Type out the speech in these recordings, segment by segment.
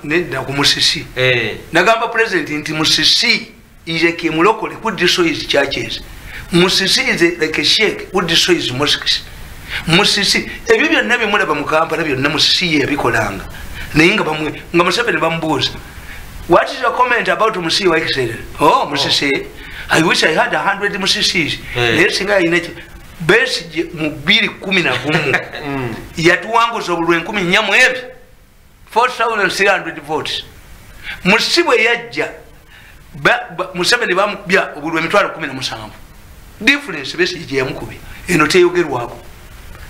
nedda ku Musisi nagamba president nti Musisi is a Kimulokole who destroys churches. Musisi is like a sheikh who destroys mosques. Musisi ebyo byonna bye mulaba mu Kampala byonna Musisi yabikolanga naye nga bamwe nga Museveni bamubuuza what is your comment about Musisi wa Excellency? Oh Musisi, I wish I had 100 Musisis. Naye singa alina Besigye mu 2011 yatuwanguza obulwe 10 nyamu ebyo 4,300 votes. Musisi bwe yajja Museveni bamubya obulwe 17,000. Difference Besigye yamukubye eno teyogerwako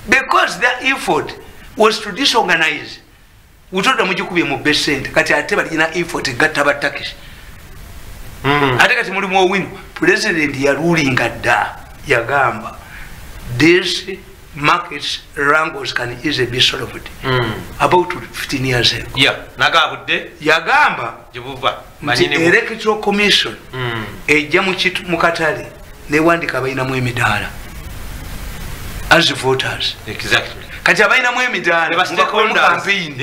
because their effort was to disorganize. Utoda mujikubye mu besent kati ate balina effort gatta batakisi. Ate kati mulimu owino president ya ruling adda yagamba this markets wrangles can easily be solved about 15 years ago. Yeah, nagabudde yagamba jibuva manini electoral commission ejja mu katale newandika abalina mu emidaala as voters. Exactly. Kati abalina mu emidaala mu campaign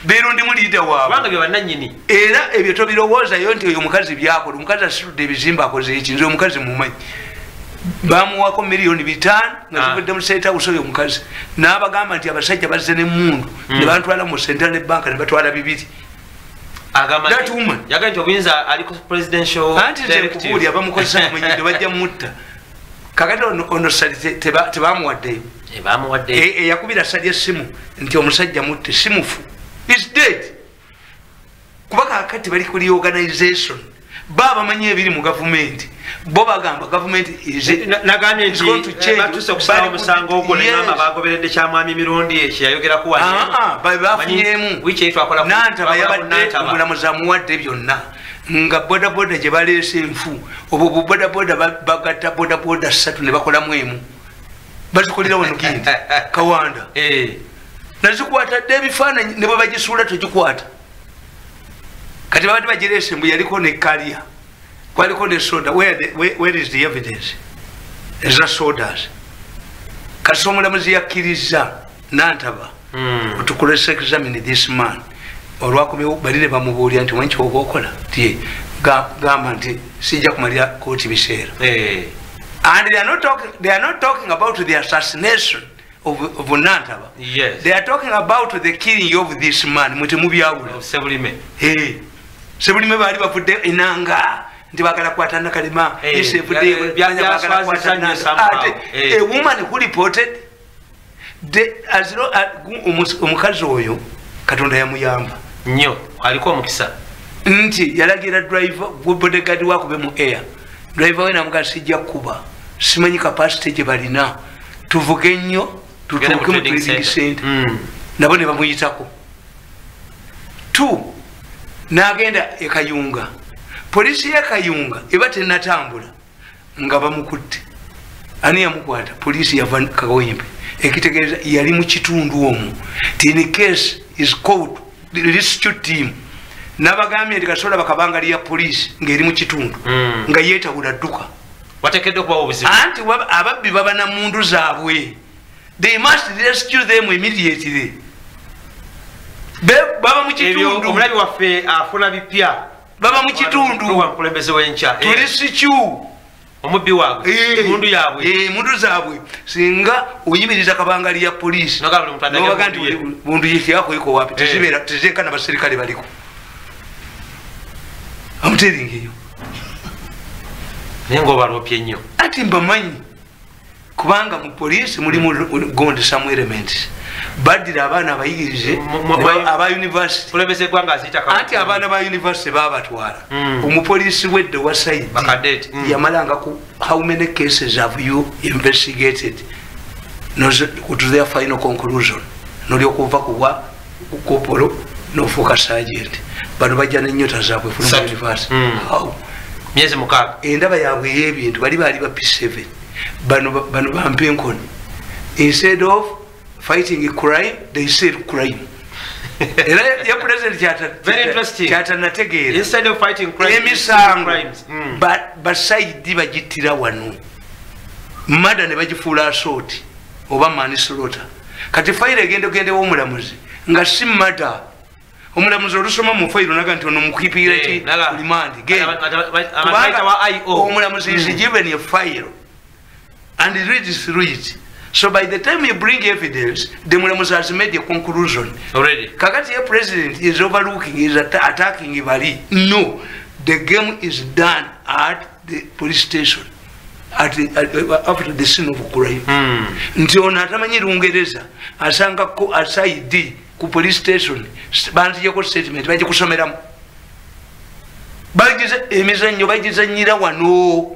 beerundi mu leader waabwe banga bye bannannyini era ebyo tobirowoozayo nti oyo omukazi byakola omukazi asitudde ebizimba akoze eki nze omukazi mumanyi bamuwako miliyoni 5 nga zivudde mu State House oyo omukazi n'abagamba nti abasajja bazze n'emmundu ne bantwala mu Central Bank ne batwala 2 that woman yaga nti obuyinza ali ku presidential directive abamukozesa mwenyewe bajja mutta kakati ono sali tebamuwaddeyo yakubira sali essimu nti omusajja mutte simufu is dead kuba kakati bali ku reorganization baba manye ebiri mu government bo bagamba government is nagane nti batuse okusaba omusango ogwo n'ama bagoberedde kyamwami mirundi ekiyayogera ku wani bafunyemu wiche twakola nanta bayabadde omulamuzi amuwadde byonna nga boda boda gye baleese enfu obwo boda boda bagatta boda boda 3 ne bakolamu emu bazikolera wano kindi Kawanda nazikwata dde ebifaananyi ne bwe bagisuula togikwata kati babadde bagireese mbu yaliko ne kaliya kwaliko ne soda where is the evidence eza sodas kati omulamuzi yakkiriza nantaba tukulese examine this man olwakomyewo bali ne bamubuulira nti wenki oba okola ti gamba nti sijja kumalira kooti biseera and they are not talking about the assassination of Nantaba. Yes. They are talking about the killing of this man mutemubyawula Sebulime Sebulime bali bafudde enanga nti bagala kwatana kalima isefudde bagala kwatana a woman who reported omukazi oyo Katonda yamuyamba nnyo aliko omukisa nti yalagira driver bodyguard wakube mu air driver we namuga sijja kuba simanyi capacity gye balina tuvuge nnyo tutuuke mu trading center nabo ne bamuyitako 2 n'agenda e Kayunga polisi ya Kayunga eba tenatambula nga bamukutte ani yamukwata polisi yava Kawempe ekitegeeza yali mu kitundu omwo in case is called the rescue team nabagambye nti kasobola bakabangali ya polisi ng'eri mu kitundu nga yeetawula dduka watekedde okubawo obuzibu anti ababbi baba na mundu zaabwe they must rescue them immediately baba mu kitundu omulabi waffe afuna bipya baba mu kitundu wamukulembeze w'enkya tulisikyu omubbi waabwe mundu yaabwe mundu zaabwe singa oyimiriza kabangali ya polisi nobaga nti mundu yekyako wapi tezibeera na baserikale baliko amuteringeyo naye ngaobalopye nnyo ati mbamanyi kubanga mu polisi mulimu gondi some elements badira abaana abayigirize aba university anti abaana ba university babatwala omupolisi wedde wa side yamalanga ku how many cases have you investigated to their final conclusion nolyokuva kuwa kupolo nofuuka sergeant bano bajja n'ennyota zaabwe fuluma university myezi 6 endaba yaabwe ey'ebintu bali ba P7 bano bampenkoni instead of fighting a crime they said crime era ya president kyatanategeera instead of fighting crime crimes basaidi bagitira wano mada ne bagifuula assault oba manslaughter kati fayiro egende omulamuzi nga si mada omulamuzi olusoma mu fayiro naga nti ono mukipira ki limandi omulamuzi is given a file and reads through it. So by the time you bring evidence, the mulamuzi has made a conclusion already. Kakati the president is overlooking, is attacking Ibali. No, the game is done at the police station after the scene of crime. Nti ono atamanyi Lungereza asanga ko aside ku police station bantu yako statement baje kusomeramu bagize emizanyo bagizanyira wano